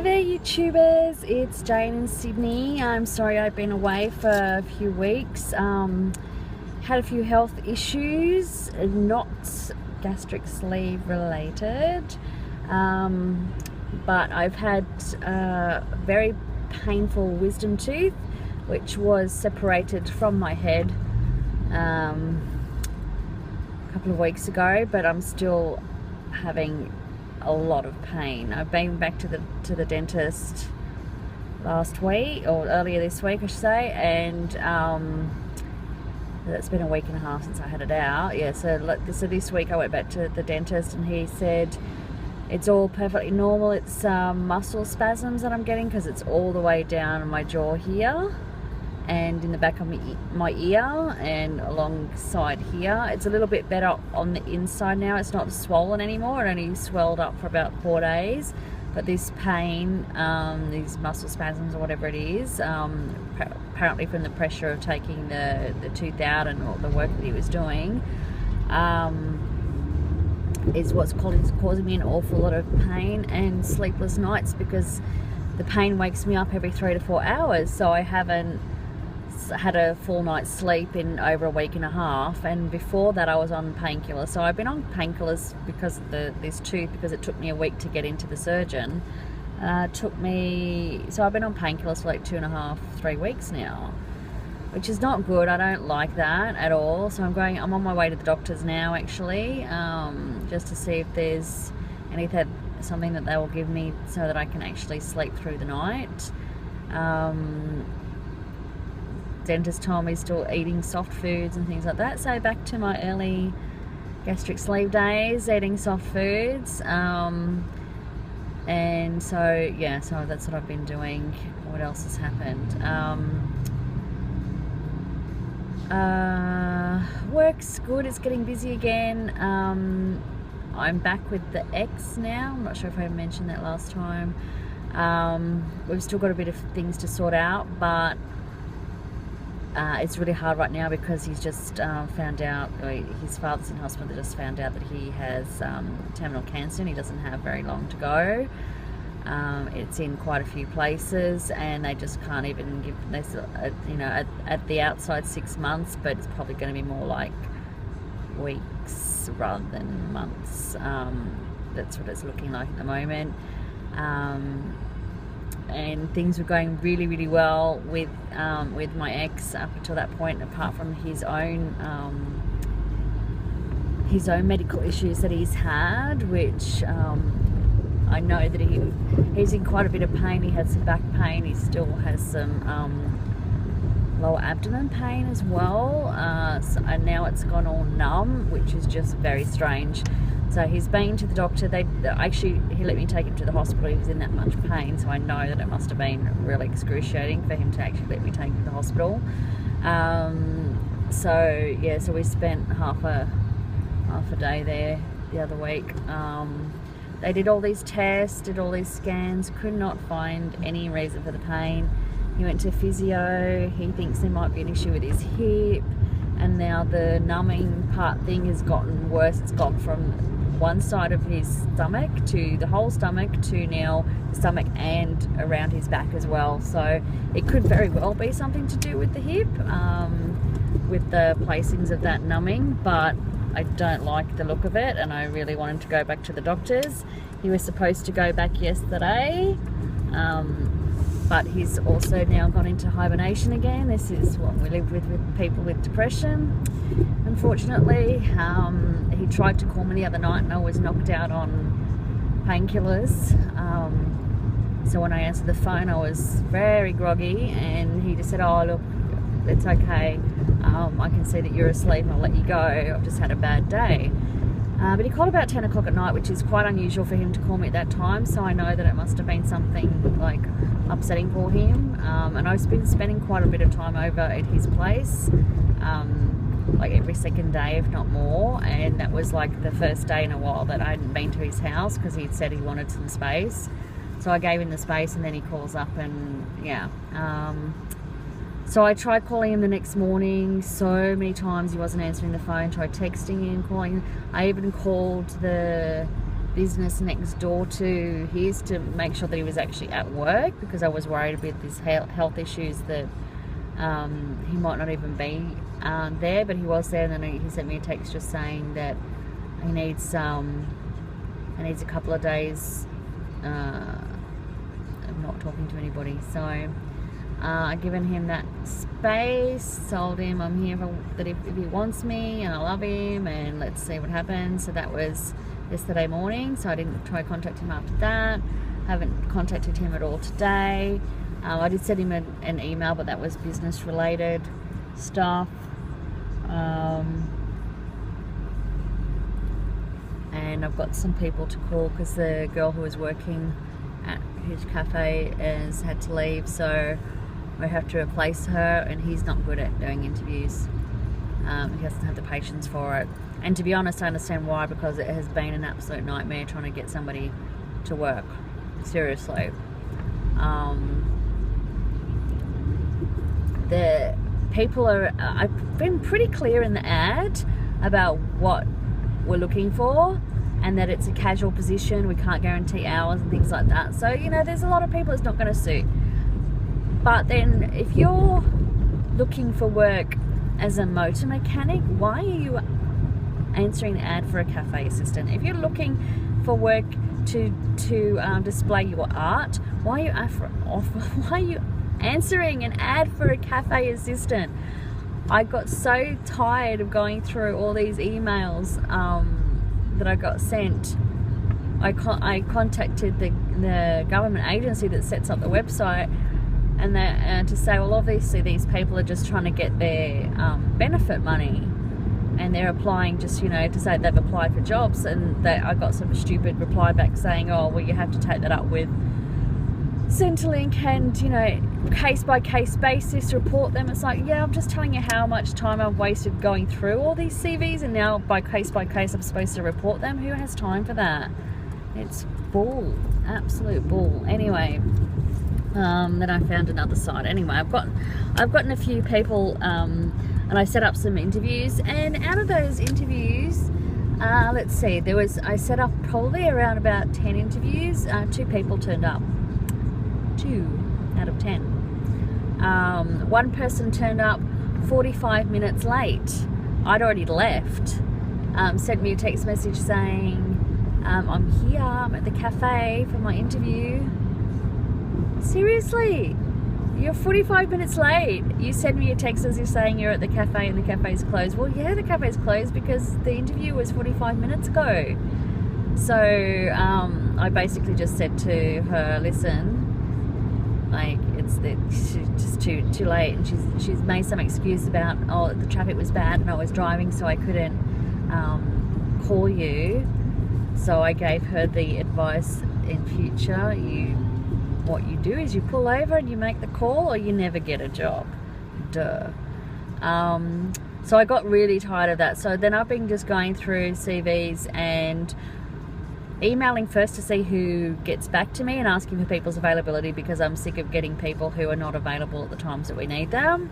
there YouTubers, it's Jane in Sydney. I'm sorry I've been away for a few weeks. Had a few health issues, not gastric sleeve related, but I've had a very painful wisdom tooth which was separated from my head a couple of weeks ago, but I'm still having a lot of pain. I've been back to the dentist last week, or earlier this week I should say, and it's been a week and a half since I had it out. Yeah, so this week I went back to the dentist and he said it's all perfectly normal. It's muscle spasms that I'm getting because it's all the way down in my jaw here and in the back of my ear and alongside here. It's a little bit better on the inside now. It's not swollen anymore. It only swelled up for about 4 days. But this pain, these muscle spasms or whatever it is, apparently from the pressure of taking the tooth out and all the work that he was doing, is what's causing me an awful lot of pain and sleepless nights, because the pain wakes me up every 3 to 4 hours. So I haven't had a full night's sleep in over a week and a half, and before that I was on painkillers. So I've been on painkillers because of this tooth, because it took me a week to get into the surgeon. So I've been on painkillers for like 2.5, 3 weeks now, which is not good. I don't like that at all. So I'm on my way to the doctors now actually, just to see if there's something that they will give me so that I can actually sleep through the night. Dentist told me still eating soft foods and things like that, so back to my early gastric sleeve days, eating soft foods, and so yeah, so that's what I've been doing. What else has happened? Work's good, it's getting busy again. I'm back with the ex now. I'm not sure if I mentioned that last time. We've still got a bit of things to sort out, but it's really hard right now because he's just found out, his father's in hospital. They just found out that he has terminal cancer and he doesn't have very long to go. It's in quite a few places and they just can't even give, at the outside 6 months, but it's probably going to be more like weeks rather than months. That's what it's looking like at the moment. And things were going really, really well with my ex up until that point, apart from his own medical issues that he's had, which I know that he's in quite a bit of pain. He had some back pain. He still has some lower abdomen pain as well, and now it's gone all numb, which is just very strange. So he's been to the doctor. He let me take him to the hospital. He was in that much pain, so I know that it must have been really excruciating for him to actually let me take him to the hospital. So yeah, so we spent half a day there the other week. They did all these tests, did all these scans, could not find any reason for the pain. He went to physio. He thinks there might be an issue with his hip, and now the numbing part thing has gotten worse. It's gone from one side of his stomach to the whole stomach to now the stomach and around his back as well. So it could very well be something to do with the hip, with the placings of that numbing, but I don't like the look of it and I really want him to go back to the doctors. He was supposed to go back yesterday, but he's also now gone into hibernation again. This is what we live with people with depression, unfortunately. He tried to call me the other night and I was knocked out on painkillers. So when I answered the phone I was very groggy and he just said, "Oh look, it's okay. I can see that you're asleep. I'll let you go. I've just had a bad day." But he called about 10 o'clock at night, which is quite unusual for him to call me at that time. So I know that it must have been something like upsetting for him. And I've been spending quite a bit of time over at his place, like every second day, if not more. And that was like the first day in a while that I hadn't been to his house because he'd said he wanted some space. So I gave him the space and then he calls up and yeah. So I tried calling him the next morning so many times. He wasn't answering the phone. Tried texting him, calling him. I even called the business next door to his to make sure that he was actually at work, because I was worried about his health issues that he might not even be there, but he was there. And then he sent me a text just saying that he needs a couple of days of not talking to anybody. So I've given him that space, told him I'm here that if he wants me, and I love him, and let's see what happens. So that was yesterday morning, so I didn't try to contact him after that. Haven't contacted him at all today. I did send him an email, but that was business related stuff. And I've got some people to call because the girl who was working at his cafe has had to leave, so I have to replace her, and he's not good at doing interviews. He doesn't have the patience for it. And to be honest, I understand why, because it has been an absolute nightmare trying to get somebody to work. Seriously. The people are... I've been pretty clear in the ad about what we're looking for, and that it's a casual position, we can't guarantee hours and things like that. So, you know, there's a lot of people it's not going to suit. But then if you're looking for work as a motor mechanic, why are you answering the ad for a cafe assistant? If you're looking for work to display your art, why are you answering an ad for a cafe assistant? I got so tired of going through all these emails that I got sent. I contacted the government agency that sets up the website, and to say, well, obviously these people are just trying to get their benefit money, and they're applying just, you know, to say they've applied for jobs. And I got some stupid reply back saying, oh, well, you have to take that up with Centrelink and, you know, case by case basis, report them. It's like, yeah, I'm just telling you how much time I've wasted going through all these CVs, and now by case I'm supposed to report them. Who has time for that? It's bull, absolute bull. Anyway, then I found another site. Anyway, I've gotten a few people, and I set up some interviews, and out of those interviews, let's see, I set up probably around about 10 interviews. 2 people turned up. 2 out of 10. One person turned up 45 minutes late. I'd already left. Sent me a text message saying, I'm here, I'm at the cafe for my interview. Seriously? You're 45 minutes late. You send me a text as you're saying you're at the cafe and the cafe's closed. Well, yeah, the cafe's closed because the interview was 45 minutes ago. So I basically just said to her, listen, like, it's just too late. And she's made some excuse about, oh, the traffic was bad and I was driving, so I couldn't call you. So I gave her the advice, in future, what you do is you pull over and you make the call, or you never get a job. Duh. So I got really tired of that. So then I've been just going through CVs and emailing first to see who gets back to me and asking for people's availability, because I'm sick of getting people who are not available at the times that we need them.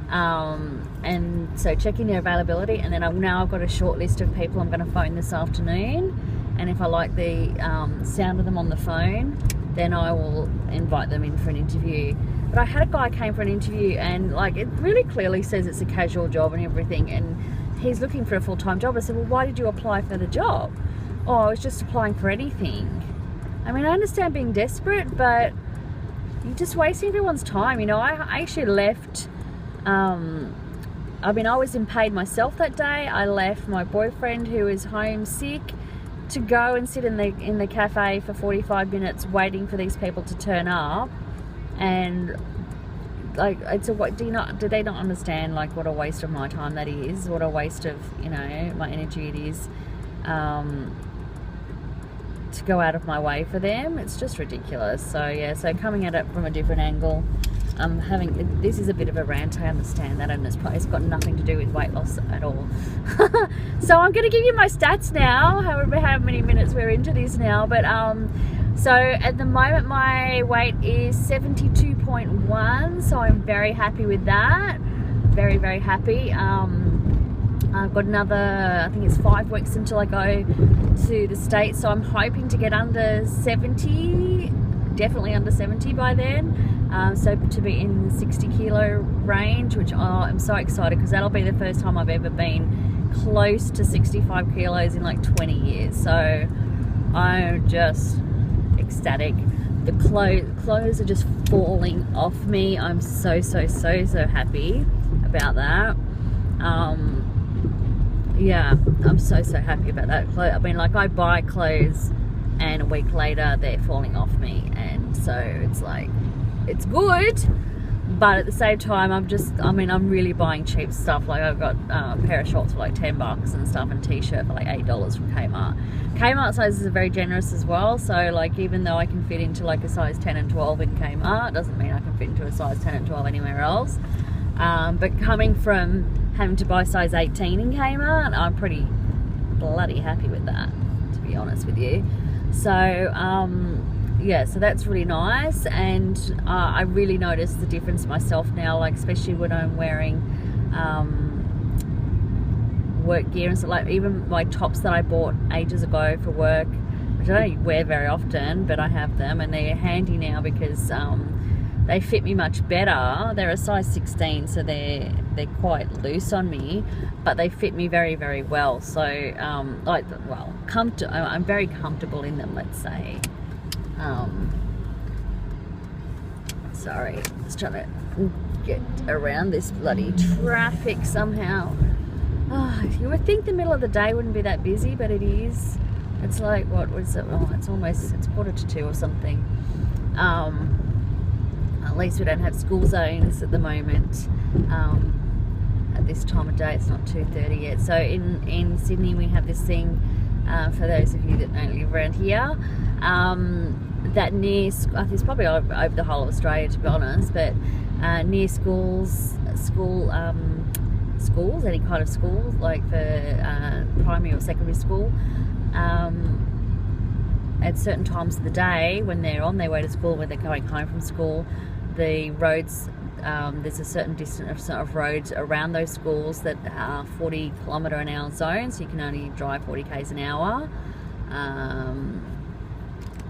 And so checking their availability, and then I've got a short list of people I'm going to phone this afternoon, and if I like the sound of them on the phone, then I will invite them in for an interview. But I had a guy came for an interview, and like, it really clearly says it's a casual job and everything, and he's looking for a full-time job. I said, well, why did you apply for the job? Oh, I was just applying for anything. I mean, I understand being desperate, but you're just wasting everyone's time. You know, I actually left, I was in paid myself that day. I left my boyfriend, who is homesick, to go and sit in the cafe for 45 minutes waiting for these people to turn up. And like, do they not understand like what a waste of my time that is, what a waste of, you know, my energy it is, to go out of my way for them? It's just ridiculous. So yeah, so coming at it from a different angle, this is a bit of a rant, I understand that, and it's got nothing to do with weight loss at all. So I'm going to give you my stats now, however how many minutes we're into this now. But so at the moment my weight is 72.1, so I'm very happy with that. Very, very happy. I've got another, I think it's 5 weeks until I go to the States, so I'm hoping to get under 70, definitely under 70 by then. So to be in the 60 kilo range, which I'm so excited because that'll be the first time I've ever been close to 65 kilos in like 20 years. So I'm just ecstatic. The clothes are just falling off me. I'm so happy about that. Yeah, I'm so happy about that. I mean, like, I buy clothes and a week later they're falling off me, and so it's like, it's good, but at the same time I'm really buying cheap stuff. Like, I've got a pair of shorts for like $10 and stuff, and a t-shirt for like $8 from Kmart. Kmart sizes are very generous as well, so like, even though I can fit into like a size 10 and 12 in Kmart, doesn't mean I can fit into a size 10 and 12 anywhere else. But coming from having to buy size 18 in Kmart, I'm pretty bloody happy with that, to be honest with you. So yeah, so that's really nice, and I really notice the difference myself now, like especially when I'm wearing work gear and stuff, like even my tops that I bought ages ago for work, which I don't wear very often, but I have them and they're handy now because they fit me much better. They're a size 16, so they're quite loose on me, but they fit me very well. So I'm very comfortable in them, let's say. Sorry, just trying to get around this bloody traffic somehow. You would think the middle of the day wouldn't be that busy, but it is. It's like, what was it? Oh, it's 1:45 or something. At least we don't have school zones at the moment. At this time of day, it's not 2:30 yet. So in Sydney we have this thing, for those of you that don't live around here, that near, I think it's probably over the whole of Australia, to be honest, but near schools, any kind of schools, like for primary or secondary school, at certain times of the day when they're on their way to school, when they're going home from school, the roads, there's a certain distance of roads around those schools that are 40 km/h zone, so you can only drive 40 k's an hour,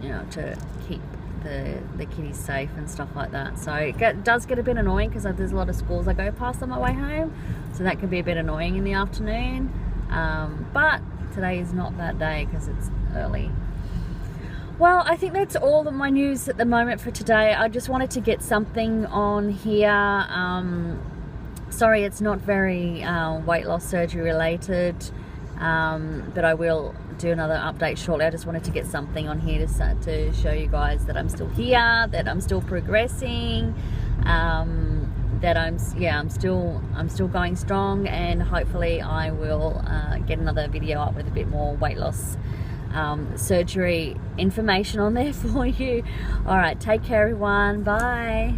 you know, to keep the kiddies safe and stuff like that. So it does get a bit annoying because there's a lot of schools I go past on my way home, so that can be a bit annoying in the afternoon, but today is not that day because it's early. Well, I think that's all of my news at the moment for today. I just wanted to get something on here. Sorry, it's not very weight loss surgery related, but I will do another update shortly. I just wanted to get something on here to show you guys that I'm still here, that I'm still progressing, that I'm still going strong, and hopefully I will get another video up with a bit more weight loss surgery information on there for you. All right, take care everyone, bye.